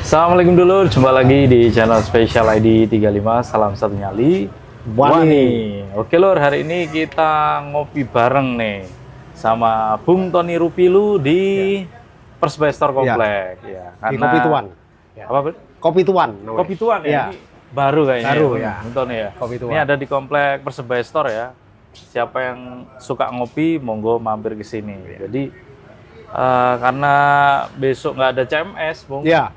Assalamualaikum dulur, jumpa lagi di channel Spesial ID 35, salam satu nyali Wani. Oke lur, hari ini kita ngopi bareng nih sama Bung Tony Rupilu di Persebaya Store Komplek ya. Di Kopi Tuan ya. Apa Bud? Kopi Tuan Kopi Tuan ya? Ini baru kayaknya baru ya, Bung Tony ya? Kopi Tuan. Ini ada di Komplek Persebaya Store ya. Siapa yang suka ngopi, monggo mampir ke sini. Jadi karena besok nggak ada CMS, Bung. Iya.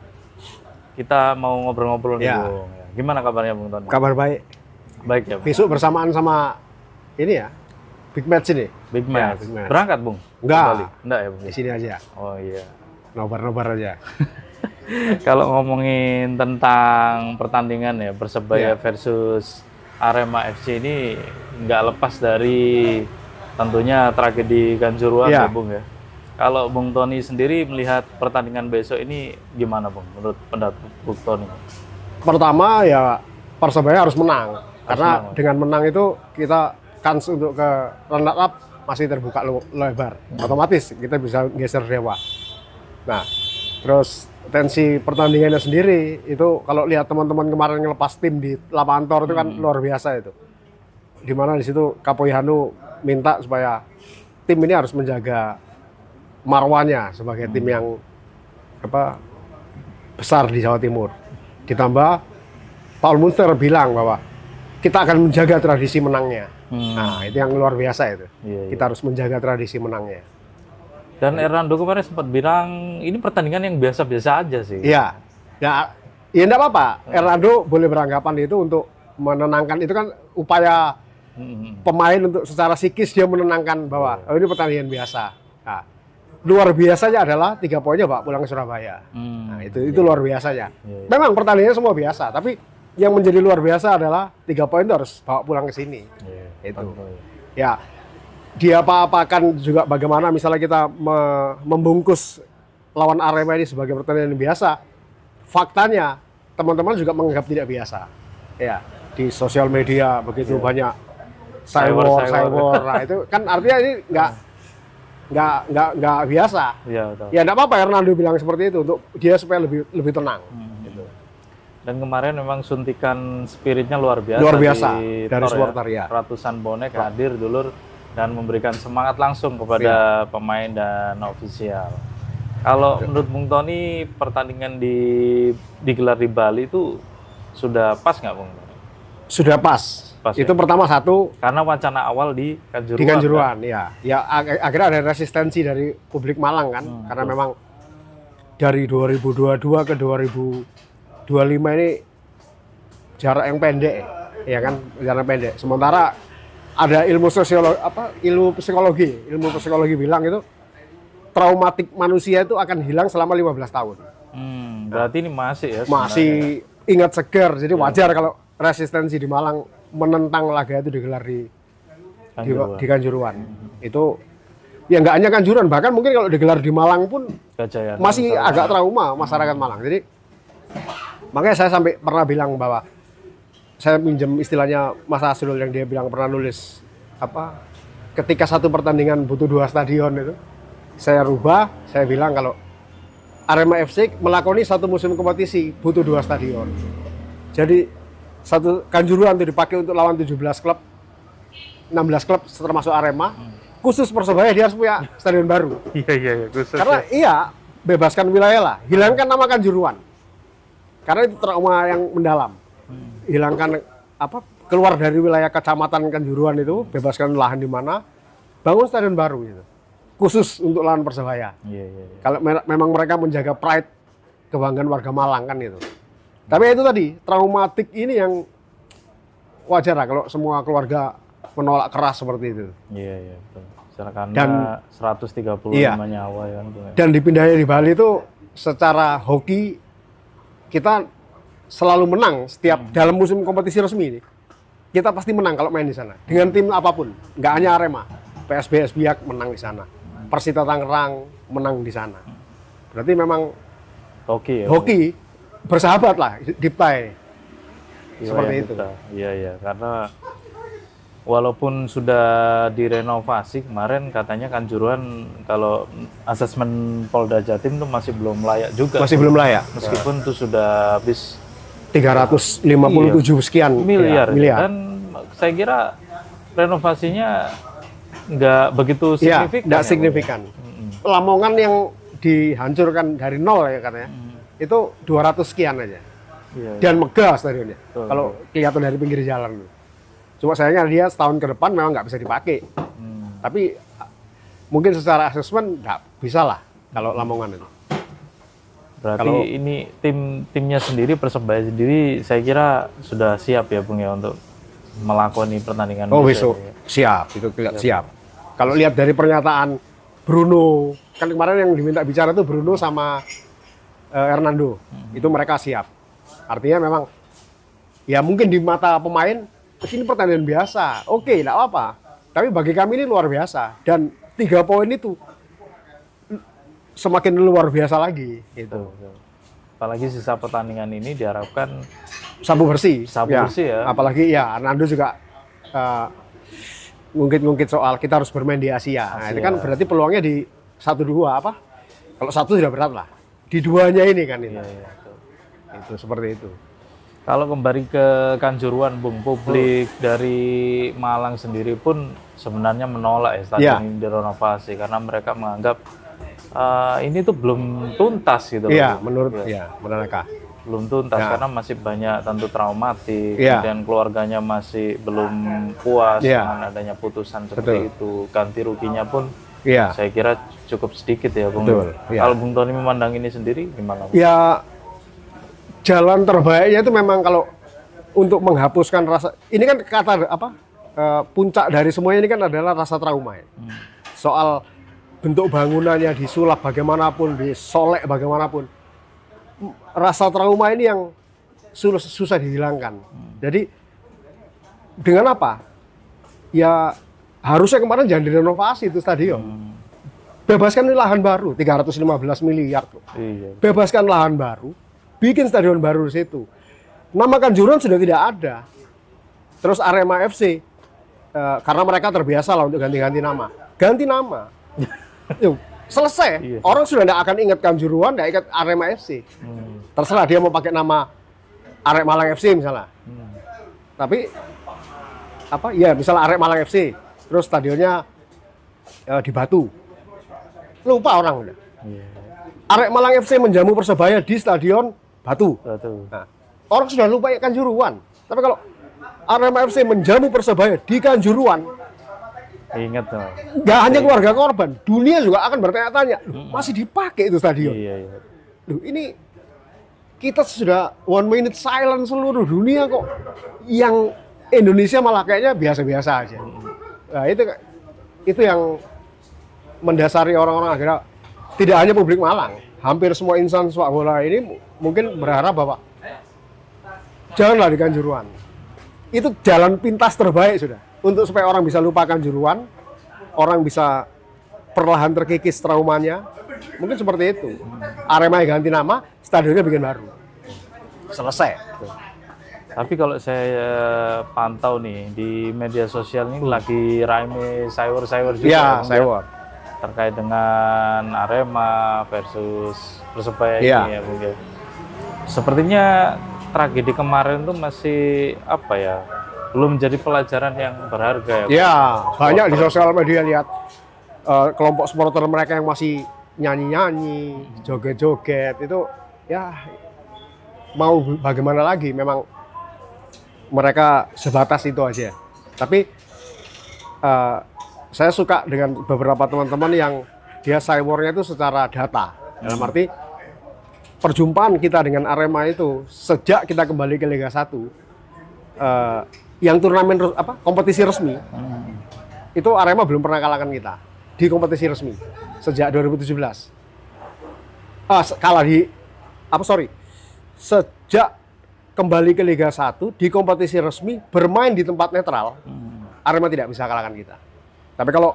Kita mau ngobrol-ngobrol nih, Ya. Bung. Gimana kabarnya, Bung Tony? Kabar baik. Baik ya, Bung? Besok bersamaan sama ini ya, big match ini. Big match. Big match. Berangkat, Bung? Enggak. Enggak ya, Bung? Di sini aja. Oh iya. Nobar-nobar aja. Kalau ngomongin tentang pertandingan ya, Persebaya versus Arema FC ini nggak lepas dari tentunya tragedi Kanjuruhan ya, Bung ya. Kalau Bung Tony sendiri melihat pertandingan besok ini gimana, Bung? Menurut pendapat Bung Tony? Pertama ya Persebaya harus menang. Karena dengan menang itu kita kans untuk ke runner up masih terbuka lebar. Otomatis kita bisa geser dewa. Nah, terus tensi pertandingannya sendiri itu kalau lihat teman-teman kemarin ngelepas tim di lapangan Tor itu kan luar biasa itu. Dimana di situ Kapoyhanu minta supaya tim ini harus menjaga marwahnya sebagai tim yang besar di Jawa Timur. Ditambah Paul Munster bilang bahwa kita akan menjaga tradisi menangnya. Nah, itu yang luar biasa itu. Kita harus menjaga tradisi menangnya. Dan Hernando kemarin sempat bilang ini pertandingan yang biasa-biasa aja sih. Iya. Ya enggak apa-apa. Hernando boleh beranggapan itu untuk menenangkan, itu kan upaya pemain untuk secara psikis dia menenangkan bahwa ini pertandingan biasa. Nah, luar biasanya adalah 3 poinnya Pak pulang ke Surabaya. Nah, itu luar biasanya. Memang pertandingannya semua biasa, tapi yang menjadi luar biasa adalah 3 poin itu harus bawa pulang ke sini. Itu. Ya, dia apa-apakan juga bagaimana misalnya kita membungkus lawan Arema ini sebagai pertandingan biasa. Faktanya teman-teman juga menganggap tidak biasa. Ya, di sosial media begitu banyak cyber. Nah, itu kan artinya ini nggak biasa. Ya enggak apa-apa Hernando bilang seperti itu untuk dia supaya lebih tenang. Gitu. Dan kemarin memang suntikan spiritnya luar biasa. Luar biasa dari supporter ya. Ratusan bonek hadir dulur dan memberikan semangat langsung kepada pemain dan ofisial. Kalau menurut Bung Tony pertandingan digelar di Bali itu sudah pas nggak, Bung? Sudah pas. Itu pertama satu karena wacana awal di Kanjuruhan. Di Kanjuruhan, kan? Ya akhirnya ada resistensi dari publik Malang kan, karena memang dari 2022 ke 2025 ini jarak yang pendek, ya kan, jarak pendek. Sementara ada ilmu psikologi bilang itu traumatik manusia itu akan hilang selama 15 tahun. Berarti ini masih ya? Masih ingat segar, jadi wajar kalau resistensi di Malang menentang laga itu digelar di Kanjuruhan. Itu ya nggak hanya Kanjuruhan, bahkan mungkin kalau digelar di Malang pun masih agak trauma masyarakat Malang. Jadi makanya saya sampai pernah bilang bahwa saya minjem istilahnya Mas Asrul yang dia bilang pernah nulis ketika satu pertandingan butuh 2 stadion itu, saya rubah, saya bilang kalau Arema FC melakoni satu musim kompetisi butuh 2 stadion. Jadi satu Kanjuruhan itu dipakai untuk lawan 17 klub, 16 klub termasuk Arema. Khusus Persebaya dia harus punya stadion baru. Iya, khusus. Karena bebaskan wilayah lah, hilangkan nama Kanjuruhan. Karena itu trauma yang mendalam. Hilangkan keluar dari wilayah kecamatan Kanjuruhan itu, bebaskan lahan di mana, bangun stadion baru gitu. Khusus untuk lawan Persebaya. Kalau memang mereka menjaga pride kebanggaan warga Malang kan itu. Tapi itu tadi, traumatik ini yang wajar lah kalau semua keluarga menolak keras seperti itu. Iya, betul. Karena 135 nyawa ya. Dan dipindahnya di Bali itu secara hoki kita selalu menang setiap dalam musim kompetisi resmi ini. Kita pasti menang kalau main di sana. Dengan tim apapun, nggak hanya Arema. PSBS Biak menang di sana. Persita Tangerang menang di sana. Berarti memang hoki bersahabat lah, Diptai. Seperti itu. Iya, karena walaupun sudah direnovasi kemarin katanya Kanjuruhan kalau asesmen Polda Jatim itu masih belum layak juga. Masih belum layak. Meskipun itu sudah habis 357 sekian miliar. miliar. Dan saya kira renovasinya nggak begitu signifikan. Nggak signifikan. Lamongan yang dihancurkan dari nol ya katanya, itu 200 sekian aja. Dan megah stadionnya. Kalau kelihatan dari pinggir jalan. Cuma sayangnya dia setahun ke depan memang nggak bisa dipakai. Tapi mungkin secara asesmen nggak bisa lah kalau Lamongan itu. Berarti ini timnya sendiri, Persebaya sendiri, saya kira sudah siap ya Bung ya untuk melakoni pertandingan. Oh besok siap, itu siap. Kalau lihat dari pernyataan Bruno, kan kemarin yang diminta bicara itu Bruno sama Hernando, itu mereka siap. Artinya memang ya mungkin di mata pemain ini pertandingan biasa, oke, tidak apa. Tapi bagi kami ini luar biasa. Dan 3 poin itu semakin luar biasa lagi. Gitu. Apalagi sisa pertandingan ini diharapkan sabu bersih. Sabu bersih ya. Apalagi ya, Hernando juga ngungkit-ngungkit soal kita harus bermain di Asia. Nah, itu kan berarti peluangnya di 1-2 apa? Kalau 1 sudah berat lah. Di 2-nya ini kan ini. Itu seperti itu. Kalau kembali ke Kanjuruhan, Bung, publik dari Malang sendiri pun sebenarnya menolak ya stadion ini direnovasi karena mereka menganggap ini tuh belum tuntas gitu. Iya, menurut mereka belum tuntas karena masih banyak tentu traumatik, kemudian keluarganya masih belum puas dengan adanya putusan seperti itu. Ganti ruginya pun saya kira cukup sedikit ya, Bung. Kalau Bung Tony memandang ini sendiri gimana, Bung? Ya, jalan terbaiknya itu memang kalau untuk menghapuskan rasa, ini kan kata apa, puncak dari semuanya ini kan adalah rasa trauma ya. Soal bentuk bangunannya disulap bagaimanapun, disolek bagaimanapun, rasa trauma ini yang susah dihilangkan. Jadi dengan apa? Ya harusnya kemarin jangan direnovasi itu stadion. Bebaskan lahan baru, 315 miliar. Bebaskan lahan baru, bikin stadion baru di situ. Nama Kanjuruhan sudah tidak ada. Terus Arema FC, karena mereka terbiasa lah untuk ganti-ganti nama. Ganti nama. Yuk, selesai. Orang sudah tidak akan ingat Kanjuruhan, tidak ingat Arema FC. Terserah dia mau pakai nama Arek Malang FC misalnya. Tapi apa? Ya misalnya Arek Malang FC, terus stadionnya di Batu. Lupa orang udah. Arek Malang FC menjamu Persebaya di stadion Batu. Nah, orang sudah lupa ya Kanjuruhan. Tapi kalau Arema FC menjamu Persebaya di Kanjuruhan, ingat dong. Nggak hanya keluarga korban, dunia juga akan bertanya-tanya, masih dipakai itu stadion. Loh, ini kita sudah 1 minute silent seluruh dunia kok. Yang Indonesia malah kayaknya biasa-biasa aja. Nah, itu yang mendasari orang-orang akhirnya tidak hanya publik Malang, hampir semua insan sepak bola ini mungkin berharap bahwa janganlah di Kanjuruhan. Itu jalan pintas terbaik sudah untuk supaya orang bisa lupa Kanjuruhan, orang bisa perlahan terkikis traumanya. Mungkin seperti itu. Arema ganti nama, stadionnya bikin baru. Selesai. Tapi kalau saya pantau nih di media sosial ini lagi rame sayur-sayur juga. Iya, sayur. Terkait dengan Arema versus Persebaya ini ya mungkin. Sepertinya tragedi kemarin tuh masih apa ya, belum jadi pelajaran yang berharga ya. Ya, banyak di sosial media lihat kelompok supporter mereka yang masih nyanyi-nyanyi, joget-joget itu ya mau bagaimana lagi, memang mereka sebatas itu aja. Tapi saya suka dengan beberapa teman-teman yang dia cybernya itu secara data. Dalam arti perjumpaan kita dengan Arema itu sejak kita kembali ke Liga 1 yang turnamen kompetisi resmi itu Arema belum pernah kalahkan kita di kompetisi resmi sejak 2017. Sejak kembali ke Liga 1 di kompetisi resmi bermain di tempat netral, Arema tidak bisa kalahkan kita. Tapi kalau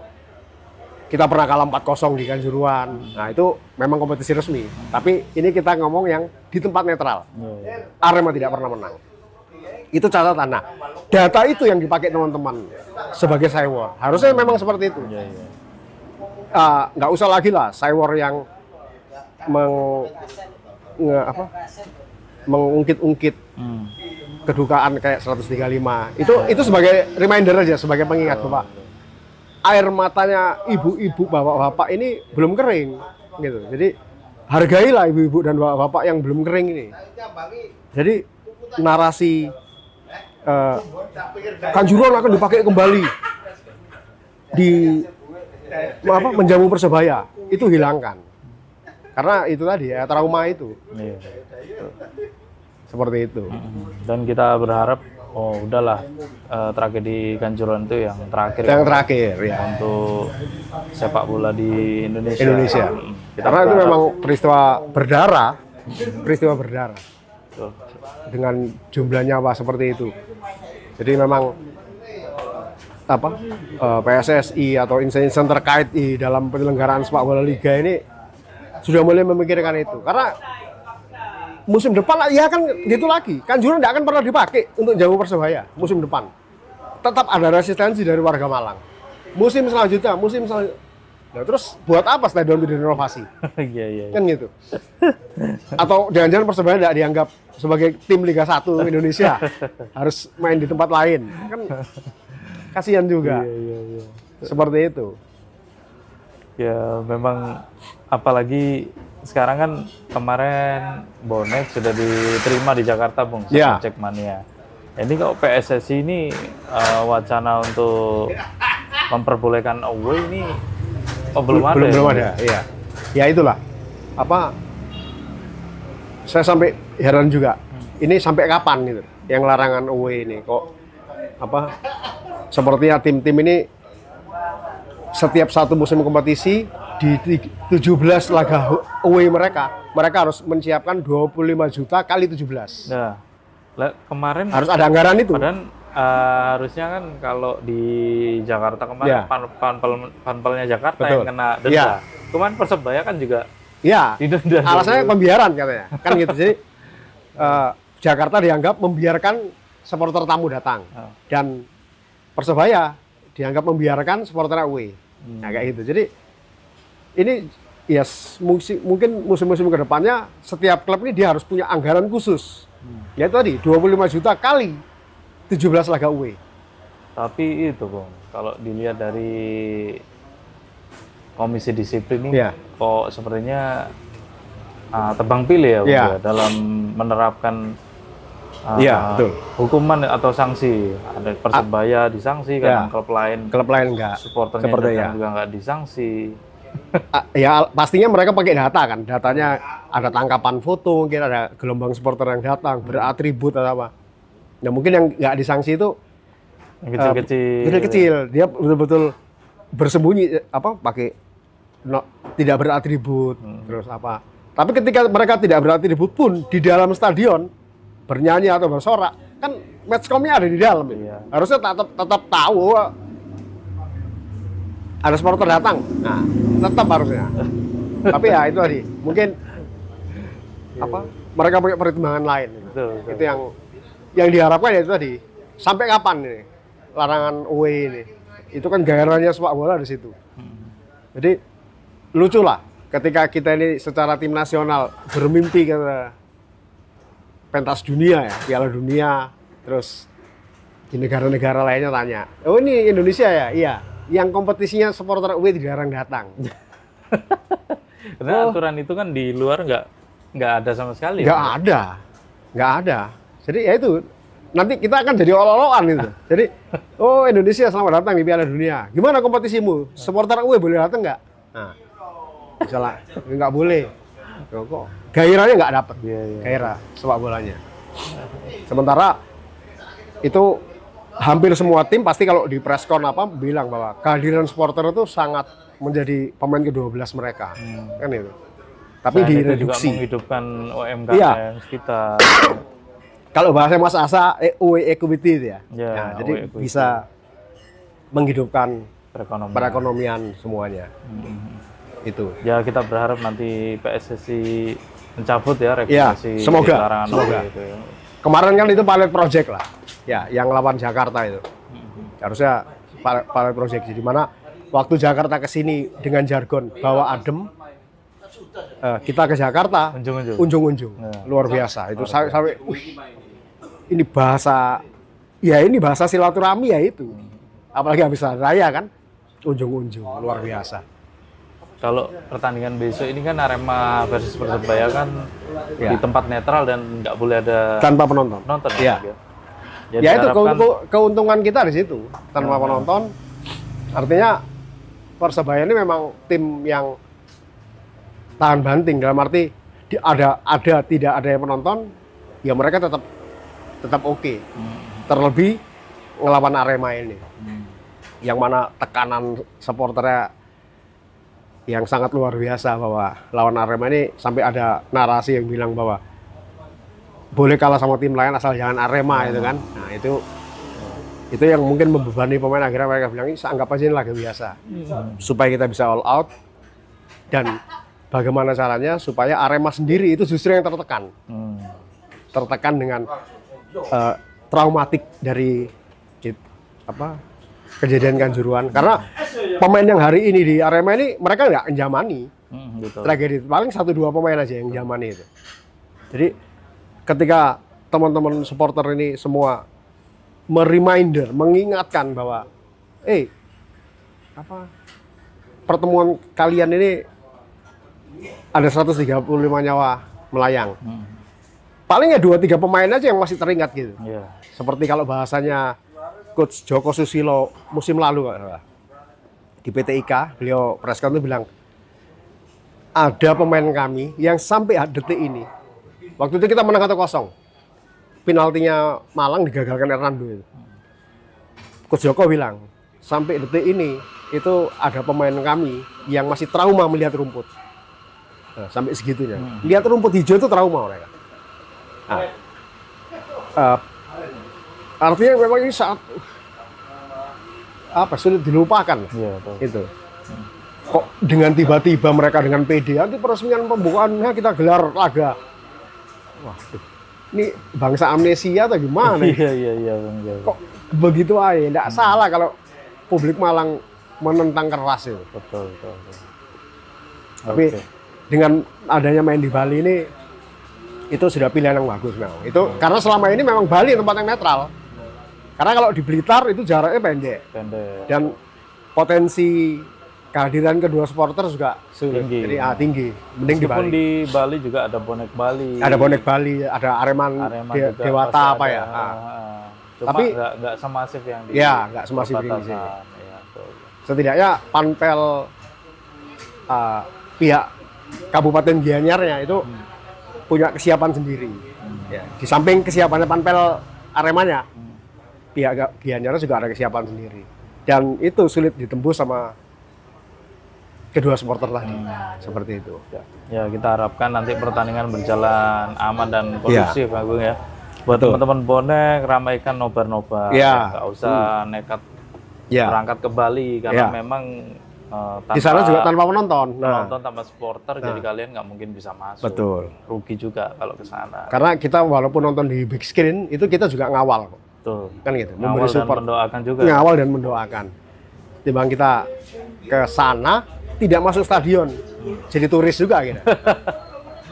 kita pernah kalah 4-0 di Kanjuruhan, nah itu memang kompetisi resmi. Tapi ini kita ngomong yang di tempat netral. Arema tidak pernah menang. Itu catatan. Nah, data itu yang dipakai teman-teman sebagai Cywar. Harusnya memang seperti itu. Nggak usah lagi lah Cywar yang mengungkit-ungkit kedukaan kayak 135. Itu sebagai reminder aja, sebagai pengingat bahwa air matanya ibu-ibu, bapak-bapak ini belum kering gitu. Jadi hargailah ibu-ibu dan bapak-bapak yang belum kering ini. Jadi narasi Kanjuruhan akan dipakai kembali di menjamu Persebaya itu hilangkan. Karena itu tadi ya, trauma itu. Seperti itu. Dan kita berharap udahlah tragedi Kanjuruhan itu yang terakhir. Yang terakhir ya untuk sepak bola di Indonesia. Karena itu memang peristiwa berdarah. Betul. Dengan jumlah nyawa seperti itu. Jadi memang PSSI atau instansi terkait di dalam penyelenggaraan sepak bola liga ini sudah mulai memikirkan itu. Karena musim depan ya kan gitu lagi. Kanjuruhan tidak akan pernah dipakai untuk jamu Persebaya musim depan. Tetap ada resistensi dari warga Malang. Musim selanjutnya. Nah, terus buat apa stadion itu direnovasi? Iya. Kan gitu. Atau jangan-jangan Persebaya tidak dianggap sebagai tim Liga 1 Indonesia. Harus main di tempat lain. Kan kasihan juga. Iya. Seperti itu. Ya memang apalagi sekarang kan kemarin bonek sudah diterima di Jakarta, Bung, sama Jackmania. Ini kok PSSI ini wacana untuk memperbolehkan away ini belum ada. Iya. Ya itulah. Saya sampai heran juga. Ini sampai kapan gitu? Yang larangan away ini kok sepertinya tim-tim ini setiap satu musim kompetisi di 17 laga away mereka harus menyiapkan 25 juta kali 17. Nah, kemarin harus ada anggaran itu. Padahal harusnya kan kalau di Jakarta kemarin panpelnya Jakarta yang kena denda. Kemarin Persebaya kan juga didenda. Alasannya pembiaran katanya. Kan gitu. Jadi Jakarta dianggap membiarkan supporter tamu datang dan Persebaya dianggap membiarkan supporter away. Nah, kayak gitu. Jadi ini ya mungkin musim-musim ke depannya setiap klub ini dia harus punya anggaran khusus. Ya tadi 25 juta kali 17 laga away. Tapi itu, Bung, kalau dilihat dari komisi disiplin ini kok sepertinya tebang pilih ya, Bung, ya dalam menerapkan betul. Hukuman atau sanksi. Ada Persebaya disanksi, kadang klub lain enggak. Supporternya juga enggak disanksi. Ya pastinya mereka pakai data kan. Datanya ada tangkapan foto, mungkin ada gelombang supporter yang datang beratribut atau apa. Nah mungkin yang nggak disangsi itu kecil-kecil. Dia betul-betul bersembunyi pakai tidak beratribut terus apa. Tapi ketika mereka tidak beratribut pun di dalam stadion bernyanyi atau bersorak, kan matchcom-nya ada di dalam. Harusnya tetap tahu ada supporter datang. Nah, tetap harusnya. Tapi ya itu tadi, mungkin mereka punya pertimbangan lain. Betul. Itu yang diharapkan ya itu tadi. Sampai kapan ini larangan away ini? Itu kan gairahnya sepak bola di situ. Jadi lucu lah ketika kita ini secara tim nasional bermimpi ke pentas dunia ya, Piala Dunia, terus di negara-negara lainnya tanya, oh ini Indonesia ya? Iya. Yang kompetisinya supporter away dilarang datang. Karena aturan itu kan di luar nggak ada sama sekali. Nggak ada. Jadi ya itu nanti kita akan jadi olo-oloan gitu. Jadi Indonesia selamat datang di Piala Dunia. Gimana kompetisimu? Supporter away boleh datang nggak? Nah, misalnya nggak boleh. Kok gairahnya nggak dapet. Gairah sepak bolanya. Sementara itu hampir semua tim pasti kalau di preskon bilang bahwa kehadiran supporter itu sangat menjadi pemain ke-12 mereka. Kan itu. Tapi direduksi. Juga menghidupkan UMKM kita. Kalau bahasa Mas Asa, away equity itu ya. Jadi equity. Bisa menghidupkan perekonomian semuanya. Itu. Ya kita berharap nanti PSSI mencabut ya regulasi semoga. larangan away itu. kemarin kan itu pilot project lah, ya, yang lawan Jakarta itu. Harusnya pilot project, di mana waktu Jakarta ke sini dengan jargon bawa adem, kita ke Jakarta unjung-unjung, luar biasa. Itu sampai ini bahasa, ya ini bahasa silaturahmi ya itu. Apalagi habis raya kan, unjung-unjung, luar biasa. Kalau pertandingan besok ini kan Arema versus Persebaya kan di tempat netral dan nggak boleh ada tanpa penonton. Ya. Jadi ya itu keuntungan kita di situ, tanpa penonton. Artinya Persebaya ini memang tim yang tahan banting, dalam arti tidak ada yang penonton, ya mereka tetap oke. Terlebih ngelawan Arema ini, yang mana tekanan supporternya yang sangat luar biasa, bahwa lawan Arema ini sampai ada narasi yang bilang bahwa boleh kalah sama tim lain asal jangan Arema itu kan. Nah itu yang mungkin membebani pemain, akhirnya mereka bilang ini anggap aja ini laga biasa, supaya kita bisa all out. Dan bagaimana caranya supaya Arema sendiri itu justru yang tertekan dengan traumatik dari kejadian Kanjuruhan. Karena pemain yang hari ini di Arema ini mereka nggak menjamani tragedi, paling 1-2 pemain aja yang menjamani itu. Jadi ketika teman-teman supporter ini semua mengingatkan bahwa pertemuan kalian ini ada 135 nyawa melayang. Paling ya 2-3 pemain aja yang masih teringat gitu. Seperti kalau bahasanya Coach Joko Susilo musim lalu di PT IKA, beliau press conference itu bilang, ada pemain kami yang sampai detik ini, waktu itu kita menang 1-0, penaltinya Malang digagalkan Hernando itu. Coach Joko bilang, sampai detik ini itu ada pemain kami yang masih trauma melihat rumput. Nah, sampai segitunya. Lihat rumput hijau itu trauma mereka. Nah, artinya memang ini saat sulit dilupakan. Itu. Kok dengan tiba-tiba mereka dengan PD, nanti peresmian pembukaannya kita gelar laga. Waduh, ini bangsa amnesia atau gimana? Iya. Kok begitu aja? Nggak salah kalau publik Malang menentang keras itu. Betul. Tapi dengan adanya main di Bali ini, itu sudah pilihan yang bagus. Itu karena selama ini memang Bali tempat yang netral. Karena kalau di Blitar itu jaraknya pendek. Dan potensi kehadiran kedua supporter juga tinggi. Jadi tinggi. Mending meskipun di Bali juga ada bonek Bali. Ada bonek Bali, ada Arema Dewata apa ya. Tapi nggak semasif yang di. Ya, nggak semasif ini sih. Setidaknya panpel pihak Kabupaten Gianyarnya itu punya kesiapan sendiri. Ya, di samping kesiapannya panpel Aremanya, pihak Gianyar juga ada kesiapan sendiri. Dan itu sulit ditembus sama kedua supporter tadi. Seperti itu. Ya, kita harapkan nanti pertandingan berjalan aman dan kondusif, Pak Agung ya. Buat teman-teman bonek, ramaikan nobar-nobar. Nggak usah nekat berangkat ke Bali karena memang di sana juga tanpa penonton. Penonton tanpa supporter, jadi kalian nggak mungkin bisa masuk. Betul. Rugi juga kalau ke sana. Karena kita walaupun nonton di big screen, itu kita juga ngawal. Betul. Kan gitu. Ngawal dan mendoakan juga. Ngawal dan mendoakan. Timbang kita ke sana, tidak masuk stadion, jadi turis juga gitu.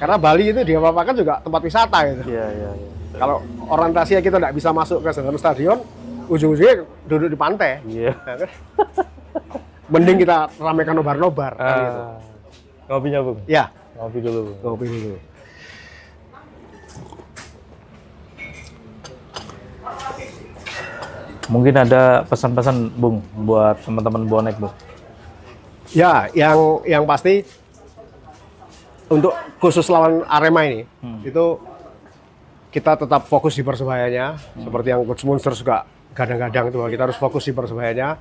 Karena Bali itu diapa-apakan juga tempat wisata gitu. Iya. Kalau orientasinya kita nggak bisa masuk ke dalam stadion, ujung-ujungnya duduk di pantai. Iya. Mending kita ramaikan nobar-nobar. Gitu. Ngopinya, Bung? Ya. Ngopi dulu, Bung. Ngopi dulu. Mungkin ada pesan-pesan, Bung, buat teman-teman bonek, Bung? Ya, yang pasti untuk khusus lawan Arema ini, itu kita tetap fokus di Persebayanya, seperti yang Coach Munster juga kadang-kadang itu, kita harus fokus di Persebayanya.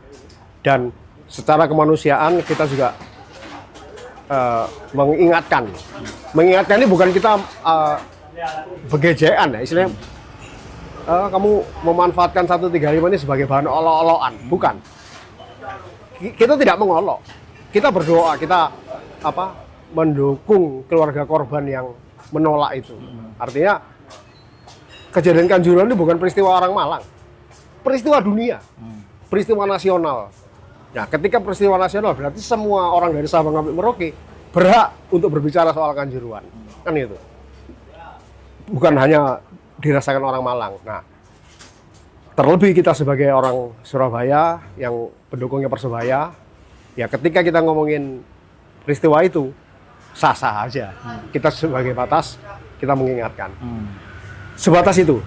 Dan secara kemanusiaan kita juga mengingatkan ini bukan kita begejean ya, istilahnya kamu memanfaatkan 135 ini sebagai bahan olok-olokan, bukan. Kita tidak mengolok, kita berdoa, kita mendukung keluarga korban yang menolak itu. Artinya kejadian Kanjuruhan itu bukan peristiwa orang Malang, peristiwa dunia, peristiwa nasional. Nah, ketika peristiwa nasional berarti semua orang dari Sabang sampai Merauke berhak untuk berbicara soal Kanjuruhan, kan itu. Bukan hanya dirasakan orang Malang. Nah, terlebih kita sebagai orang Surabaya yang pendukungnya Persebaya, ya ketika kita ngomongin peristiwa itu sah-sah aja. Kita sebagai batas kita mengingatkan. Sebatas itu.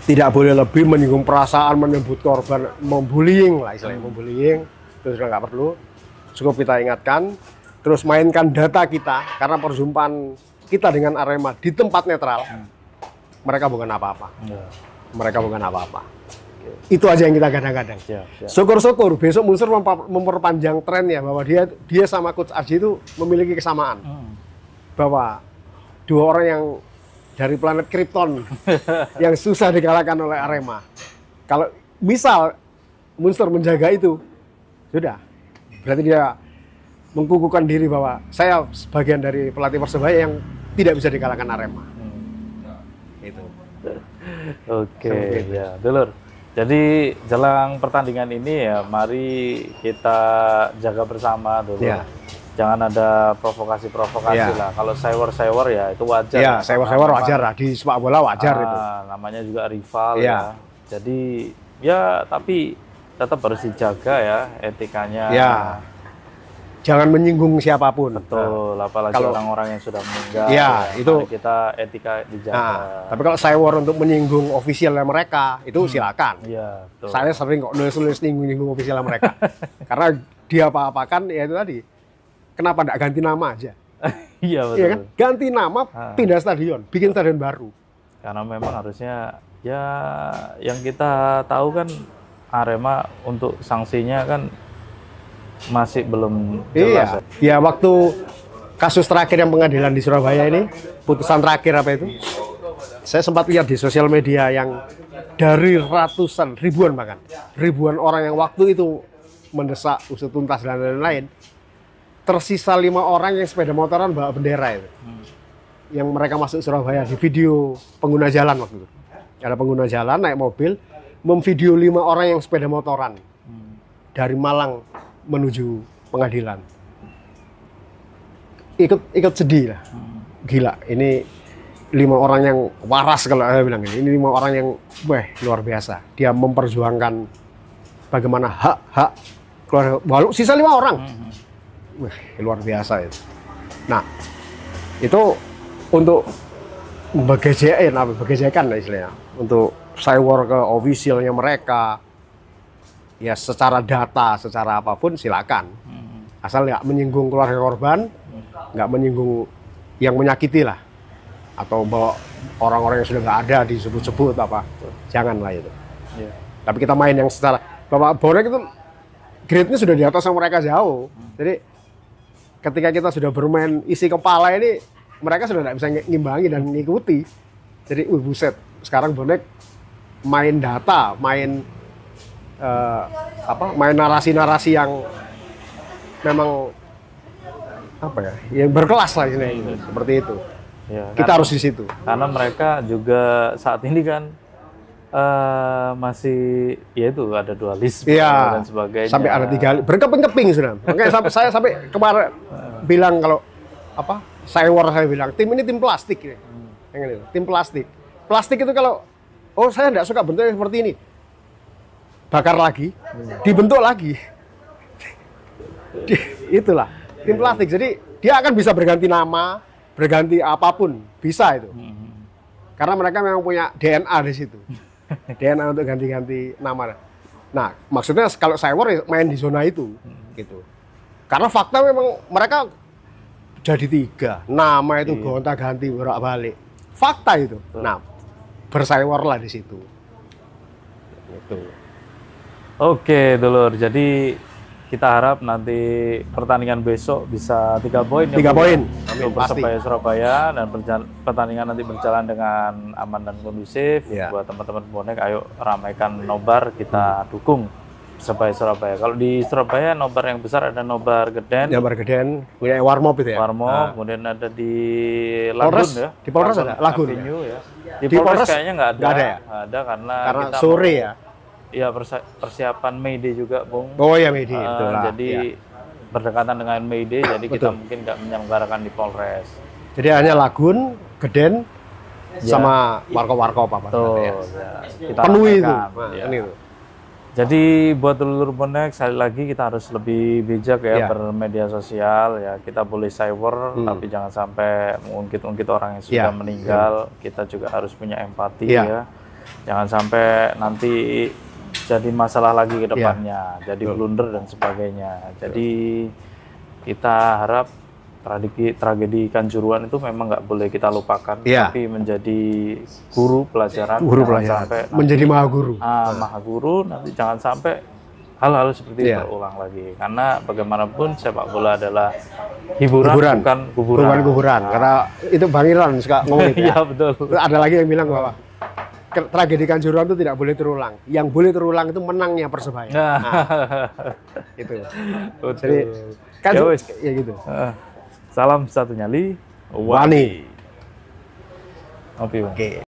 Tidak boleh lebih menyinggung perasaan, menyebut korban, membullying lah istilahnya, membullying. Itu sudah nggak perlu. Cukup kita ingatkan. Terus mainkan data kita, karena perjumpaan kita dengan Arema di tempat netral, mereka bukan apa-apa. Mereka bukan apa-apa. Itu aja yang kita gadang-gadang. Syukur-syukur besok Munster memperpanjang trennya bahwa dia sama Coach Aji itu memiliki kesamaan. Bahwa dua orang yang dari planet Krypton yang susah dikalahkan oleh Arema. Kalau misal Munster menjaga itu, sudah. Berarti dia mengkukuhkan diri bahwa saya sebagian dari pelatih Persebaya yang tidak bisa dikalahkan Arema. Itu. Oke, ya, Dulur. Jadi jelang pertandingan ini ya, mari kita jaga bersama dulu. Ya. Jangan ada provokasi-provokasi lah. Kalau sewor-sewor ya itu wajar. Ya, sewor-sewor wajar lah. Di sepak bola wajar itu. Namanya juga rival ya. Jadi ya tapi tetap harus dijaga ya etikanya. Ya. Jangan menyinggung siapapun. Betul, apalagi kalau orang-orang yang sudah meninggal. Ya, itu kita etika dijaga. Tapi kalau sewor untuk menyinggung ofisialnya mereka, itu silakan. Iya, betul. Saya sering kok nulis nyinggung ofisialnya mereka. Karena dia apa-apakan ya itu tadi. Kenapa enggak ganti nama aja? Iya, betul. Iya kan? Ganti nama, pindah stadion, bikin stadion baru. Karena memang harusnya ya yang kita tahu kan Arema untuk sanksinya kan masih belum jelas. Iya, waktu kasus terakhir yang pengadilan di Surabaya ini, putusan terakhir apa itu? Saya sempat lihat di sosial media yang dari ratusan, ribuan bahkan, ribuan orang yang waktu itu mendesak usut tuntas dan lain-lain, tersisa 5 orang yang sepeda motoran bawa bendera itu. Yang mereka masuk Surabaya di video pengguna jalan waktu itu. Ada pengguna jalan naik mobil, memvideo 5 orang yang sepeda motoran dari Malang menuju pengadilan. Ikut sedih lah. Gila, ini 5 orang yang waras kalau saya bilang ini 5 orang yang luar biasa. Dia memperjuangkan bagaimana hak-hak keluarga. Walau sisa 5 orang. Luar biasa itu. Nah, itu untuk begejekan lah istilahnya. Untuk sewor ke officialnya mereka. Ya secara data, secara apapun silakan. Asal nggak menyinggung keluarga korban, nggak menyinggung yang menyakiti lah. Atau bawa orang-orang yang sudah nggak ada disebut-sebut apa. Janganlah itu. Yeah. Tapi kita main yang secara, Bapak Bonek itu grade-nya sudah di atas sama mereka jauh. Jadi ketika kita sudah bermain isi kepala ini, mereka sudah nggak bisa ngimbangi dan ngikuti. Jadi, buset, sekarang Bonek main data, main main narasi-narasi yang memang yang berkelas lah ini, seperti itu. Ya, kita harus di situ. Karena mereka juga saat ini kan masih ya itu ada dualisme dan sebagainya. Sampai ada 3 berkeping-keping sudah. Makanya saya sampai kemarin bilang kalau sewor saya bilang tim ini tim plastik ya. Tim plastik. Plastik itu kalau saya tidak suka bentuknya seperti ini. Bakar lagi, dibentuk lagi. Itulah tim plastik. Jadi dia akan bisa berganti nama, berganti apapun, bisa itu. Karena mereka memang punya DNA di situ. DNA untuk ganti-ganti nama. Nah, maksudnya kalau sewor main di zona itu, gitu. Karena fakta memang mereka jadi 3, nama itu gonta-ganti bolak-balik. Fakta itu. Nah, bersewor lah di situ. Itu. Oke, Dulur. Jadi kita harap nanti pertandingan besok bisa 3 poin. 3 poin. Untuk Persebaya Surabaya dan pertandingan nanti berjalan dengan aman dan kondusif. Buat teman-teman bonek, ayo ramaikan nobar, kita dukung Persebaya Surabaya. Kalau di Surabaya nobar yang besar ada nobar Geden. Nobar Geden, punya Warmop itu ya. Warmop, kemudian ada di Lagun ya. Di Polres ada Lagun ya. Di Polres kayaknya nggak ada. Nggak ada ya? Ada karena kita sore ya. Iya, persiapan May Day juga, Bung. Oh ya, May Day, betul lah. Jadi berdekatan dengan May Day, jadi kita mungkin nggak menyelenggarakan di Polres. Jadi hanya Lagun, Geden, sama warkop-warkop apa. Betul. Ya. Kita penuhi itu. Itu. Jadi buat dulur bonek, sekali lagi kita harus lebih bijak ya bermedia sosial ya. Kita boleh cyber, tapi jangan sampai mengungkit-ungkit orang yang sudah meninggal. Kita juga harus punya empati ya. Jangan sampai nanti jadi masalah lagi ke depannya, jadi blunder dan sebagainya. Jadi kita harap tragedi Kanjuruhan itu memang nggak boleh kita lupakan, tapi menjadi guru pelajaran. Sampai menjadi maha guru. Maha guru, nanti jangan sampai hal-hal seperti itu terulang lagi. Karena bagaimanapun sepak bola adalah hiburan. Bukan kuburan. Karena itu Bang Irwan suka ngomong itu. Iya betul. Ada lagi yang bilang bahwa tragedi Kanjuruhan itu tidak boleh terulang. Yang boleh terulang itu menangnya Persebaya. Itu. Jadi ya gitu. Salam satu nyali, Wani. Oke.